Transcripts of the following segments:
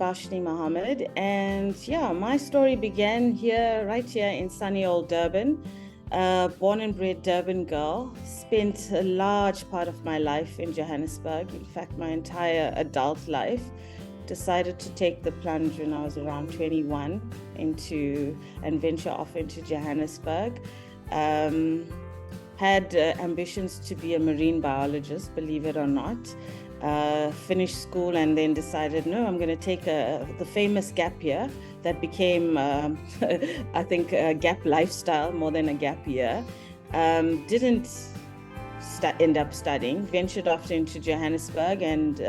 Bashini Mahomed, and my story began right here in sunny old Durban. Born and bred Durban girl, spent a large part of my life in Johannesburg, in fact, my entire adult life. Decided to take the plunge when I was around 21 and venture off into Johannesburg. Had ambitions to be a marine biologist, believe it or not. Finished school and then decided, no, I'm going to take the famous gap year that became, I think, a gap lifestyle more than a gap year. Didn't end up studying, ventured off into Johannesburg and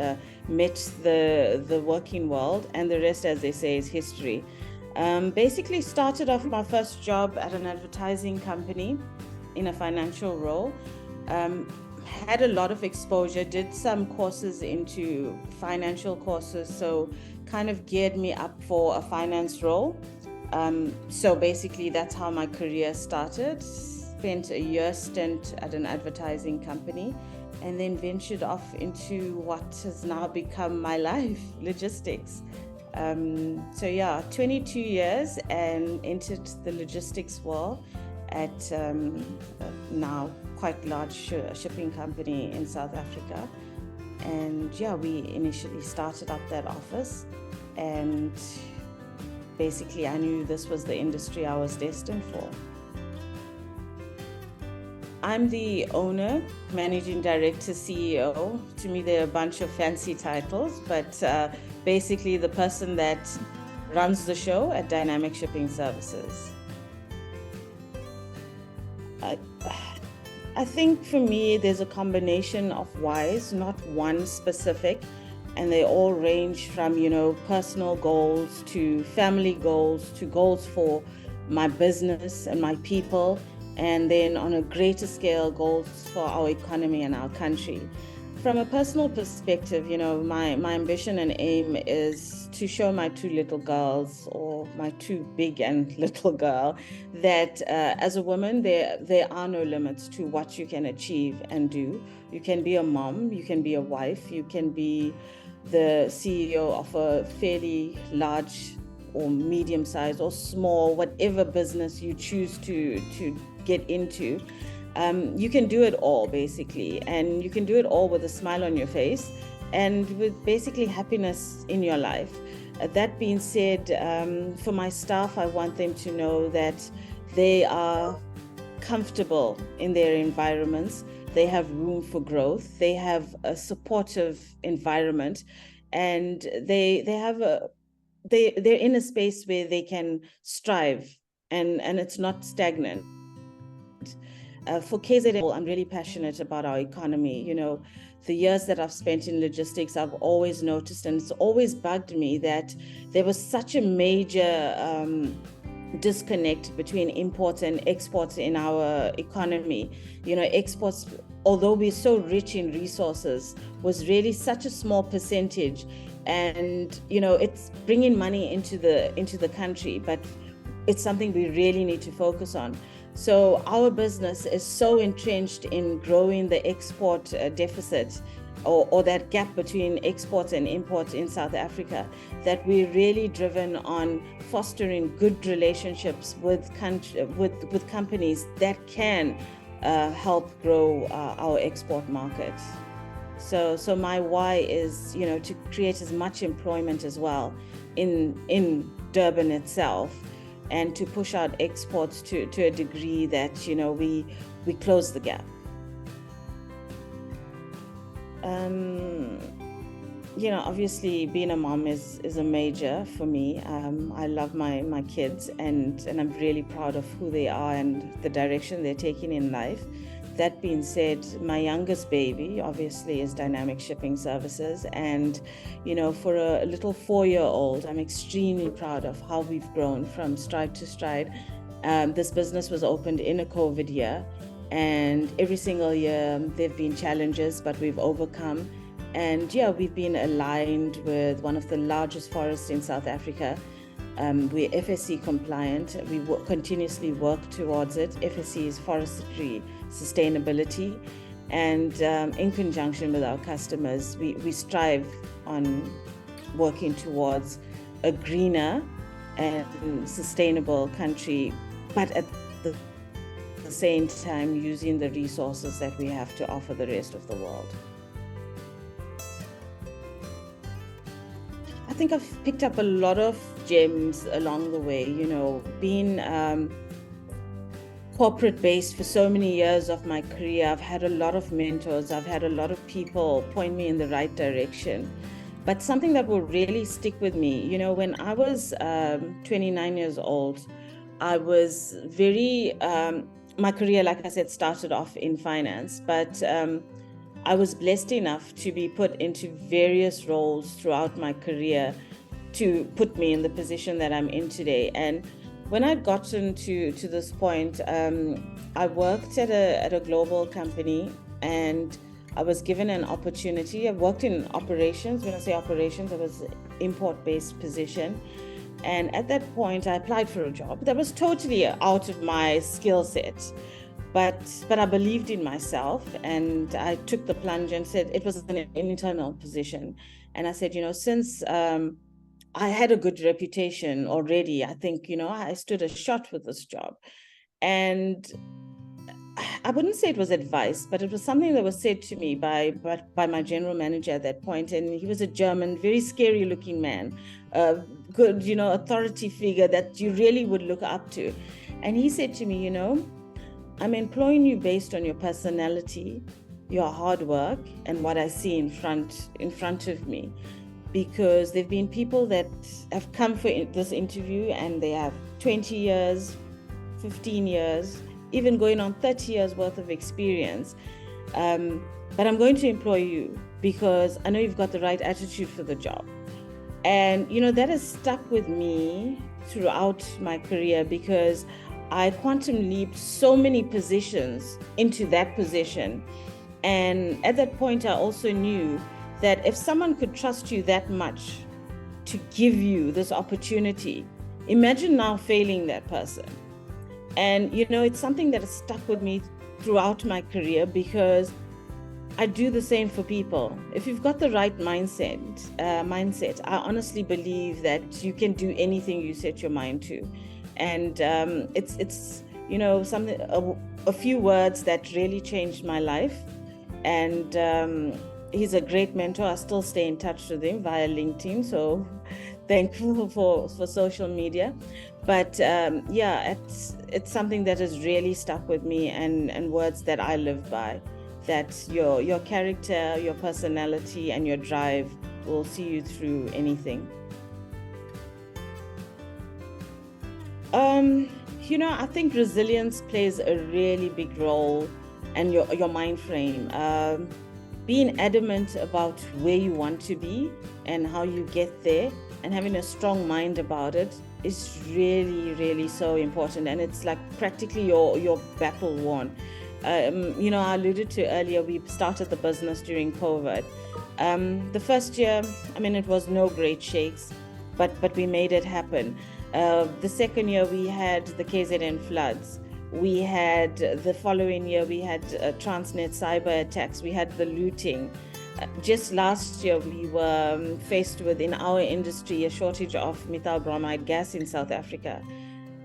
met the working world, and the rest, as they say, is history. Basically started off my first job at an advertising company in a financial role. Had a lot of exposure, did some courses into financial courses, so kind of geared me up for a finance role. So basically that's how my career started. Spent a year stint at an advertising company and then ventured off into what has now become my life, logistics. 22 years and entered the logistics world at now quite large shipping company in South Africa. And we initially started up that office, and basically I knew this was the industry I was destined for. I'm the owner, managing director, CEO. To me, they're a bunch of fancy titles, but basically the person that runs the show at Dynamic Shipping Services. I think for me, there's a combination of whys, not one specific, and they all range from, personal goals to family goals to goals for my business and my people, and then on a greater scale, goals for our economy and our country. From a personal perspective, my ambition and aim is to show my two little girls, or my two big and little girl, that as a woman, there are no limits to what you can achieve and do. You can be a mom, you can be a wife, you can be the CEO of a fairly large or medium-sized or small, whatever business you choose to get into. You can do it all, basically, and you can do it all with a smile on your face and with basically happiness in your life. That being said, for my staff, I want them to know that they are comfortable in their environments. They have room for growth. They have a supportive environment, and they're in a space where they can strive, and it's not stagnant. For KZN, I'm really passionate about our economy. The years that I've spent in logistics, I've always noticed, and it's always bugged me, that there was such a major disconnect between imports and exports in our economy. Exports, although we're so rich in resources, was really such a small percentage, and it's bringing money into the country, but it's something we really need to focus on. So our business is so entrenched in growing the export deficit, or that gap between exports and imports in South Africa, that we're really driven on fostering good relationships with companies that can help grow our export market. So my why is, to create as much employment as well in Durban itself, and to push out exports to a degree that, we close the gap. Obviously being a mom is a major for me. I love my kids, and I'm really proud of who they are and the direction they're taking in life. That being said, my youngest baby obviously is Dynamic Shipping Services, and for a little 4-year-old, I'm extremely proud of how we've grown from stride to stride. This business was opened in a COVID year, and every single year there have been challenges, but we've overcome. And we've been aligned with one of the largest forests in South Africa. We're FSC compliant. We continuously work towards it. FSC is forestry sustainability, and in conjunction with our customers, we strive on working towards a greener and sustainable country, but at the same time using the resources that we have to offer the rest of the world. I think I've picked up a lot of gems along the way, being corporate based for so many years of my career. I've had a lot of mentors. I've had a lot of people point me in the right direction. But something that will really stick with me, when I was 29 years old, I was very, my career, like I said, started off in finance, but I was blessed enough to be put into various roles throughout my career to put me in the position that I'm in today. And when I'd gotten to this point, I worked at a global company, and I was given an opportunity. I worked in operations. When I say operations, it was an import-based position. And at that point, I applied for a job that was totally out of my skill set. But I believed in myself, and I took the plunge and said it was an internal position. And I said, since I had a good reputation already, I think, I stood a shot with this job. And I wouldn't say it was advice, but it was something that was said to me by my general manager at that point. And he was a German, very scary looking man, good, authority figure that you really would look up to. And he said to me, I'm employing you based on your personality, your hard work, and what I see in front of me. Because there've been people that have come for this interview and they have 20 years, 15 years, even going on 30 years worth of experience. But I'm going to employ you because I know you've got the right attitude for the job. And, that has stuck with me throughout my career, because I quantum leaped so many positions into that position. And at that point, I also knew that if someone could trust you that much to give you this opportunity, imagine now failing that person. And, it's something that has stuck with me throughout my career, because I do the same for people. If you've got the right mindset, I honestly believe that you can do anything you set your mind to. And it's something, a few words that really changed my life. And he's a great mentor. I still stay in touch with him via LinkedIn, so thankful for social media. But it's something that has really stuck with me, and words that I live by, that your character, your personality, and your drive will see you through anything. I think resilience plays a really big role, and your mind frame. Being adamant about where you want to be and how you get there, and having a strong mind about it is really, really so important. And it's like practically your battle won. I alluded to earlier, we started the business during COVID. The first year, it was no great shakes, but we made it happen. The second year, we had the KZN floods. We had the following year, we had Transnet cyber attacks. We had the looting. Just last year, we were faced with, in our industry, a shortage of methyl bromide gas in South Africa.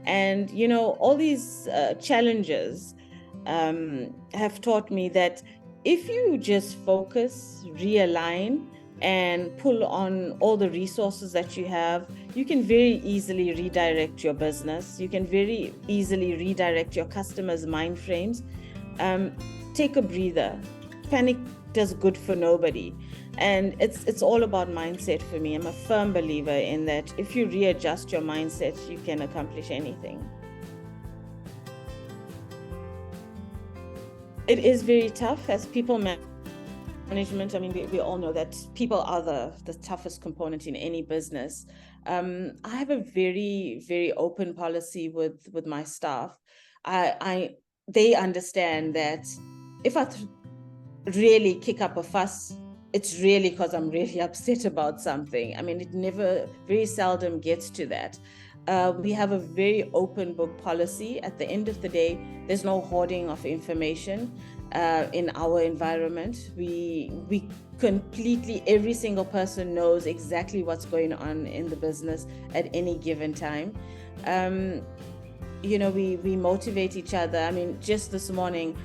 And, all these challenges have taught me that if you just focus, realign, and pull on all the resources that you have, you can very easily redirect your business. You can very easily redirect your customers' mind frames. Take a breather. Panic does good for nobody. And it's all about mindset for me. I'm a firm believer in that if you readjust your mindset, you can accomplish anything. It is very tough as people management. We all know that people are the toughest component in any business. I have a very, very open policy with my staff. They understand that if I really kick up a fuss, it's really because I'm really upset about something. It very seldom gets to that. We have a very open book policy. At the end of the day, there's no hoarding of information. in our environment. We completely, every single person knows exactly what's going on in the business at any given time. We motivate each other. I mean, just this morning,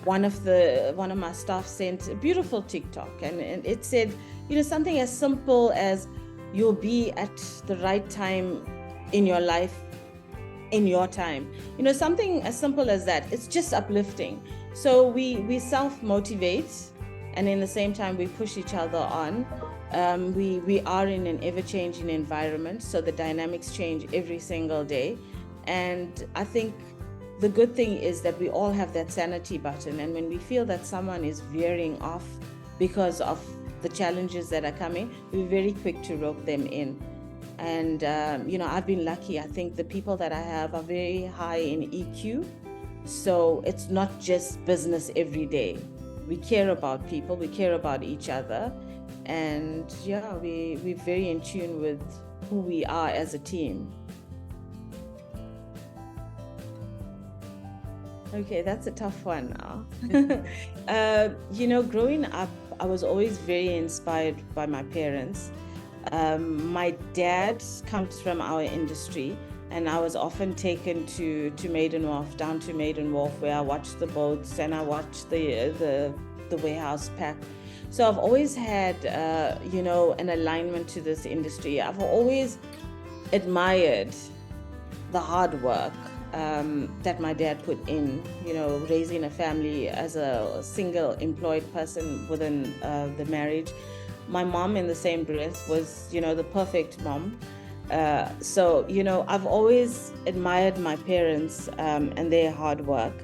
one of my staff sent a beautiful TikTok, and it said, something as simple as, you'll be at the right time in your life in your time. Something as simple as that. It's just uplifting. So we self-motivate, and in the same time we push each other on. We are in an ever-changing environment, so the dynamics change every single day. And I think the good thing is that we all have that sanity button, and when we feel that someone is veering off because of the challenges that are coming, we're very quick to rope them in. And I've been lucky. I think the people that I have are very high in EQ, so it's not just business every day. We care about people, we care about each other, and we're very in tune with who we are as a team. Okay, that's a tough one now. Growing up, I was always very inspired by my parents. My dad comes from our industry, and I was often taken to Maiden Wharf, down to Maiden Wharf, where I watched the boats and I watched the warehouse pack. So I've always had an alignment to this industry. I've always admired the hard work that my dad put in, raising a family as a single employed person within the marriage. My mom, in the same breath, was, the perfect mom. So I've always admired my parents and their hard work.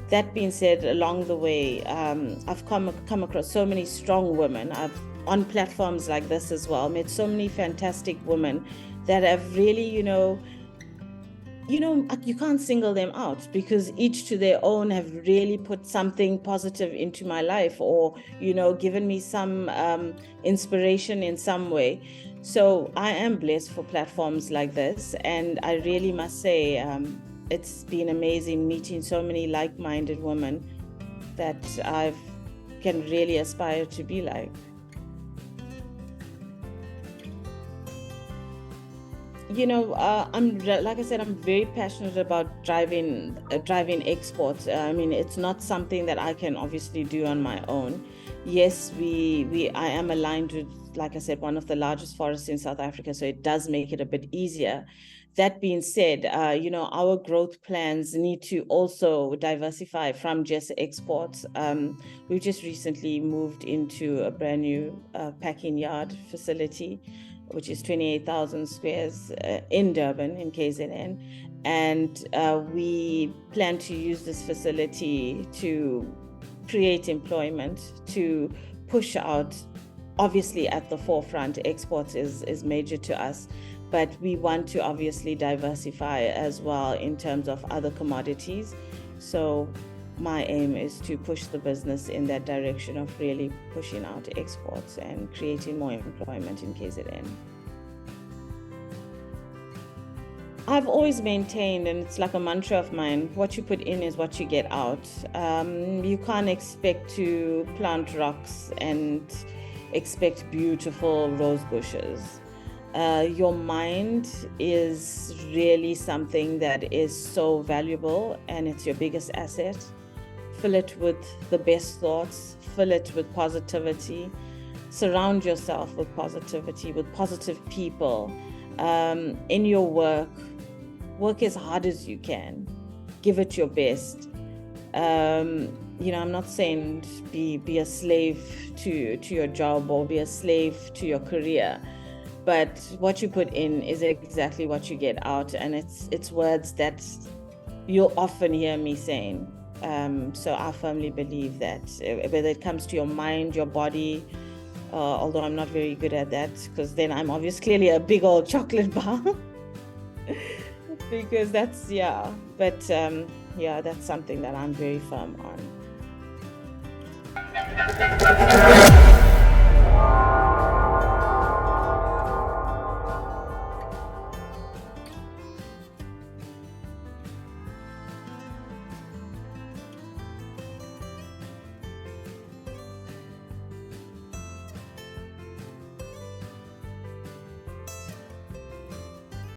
That being said, along the way, I've come across so many strong women. I've, on platforms like this as well, met so many fantastic women that have really, you can't single them out, because each to their own have really put something positive into my life, or, given me some inspiration in some way. So I am blessed for platforms like this. And I really must say, it's been amazing meeting so many like-minded women that I can really aspire to be like. Like I said, I'm very passionate about driving exports. I mean, it's not something that I can obviously do on my own. Yes, I am aligned with, like I said, one of the largest forests in South Africa, so it does make it a bit easier. That being said, our growth plans need to also diversify from just exports. We've just recently moved into a brand new packing yard facility, which is 28,000 squares in Durban, in KZN. And we plan to use this facility to create employment, to push out. Obviously, at the forefront, exports is major to us, but we want to obviously diversify as well in terms of other commodities. So my aim is to push the business in that direction of really pushing out exports and creating more employment in KZN. I've always maintained, and it's like a mantra of mine, what you put in is what you get out. You can't expect to plant rocks and expect beautiful rose bushes. Your mind is really something that is so valuable, and it's your biggest asset. Fill it with the best thoughts, fill it with positivity, surround yourself with positivity, with positive people. In your work as hard as you can, give it your best. I'm not saying be a slave to your job or be a slave to your career, but what you put in is exactly what you get out, and it's words that you'll often hear me saying. So I firmly believe that whether it comes to your mind, your body, although I'm not very good at that, because then I'm obviously clearly a big old chocolate bar. Because that's something that I'm very firm on.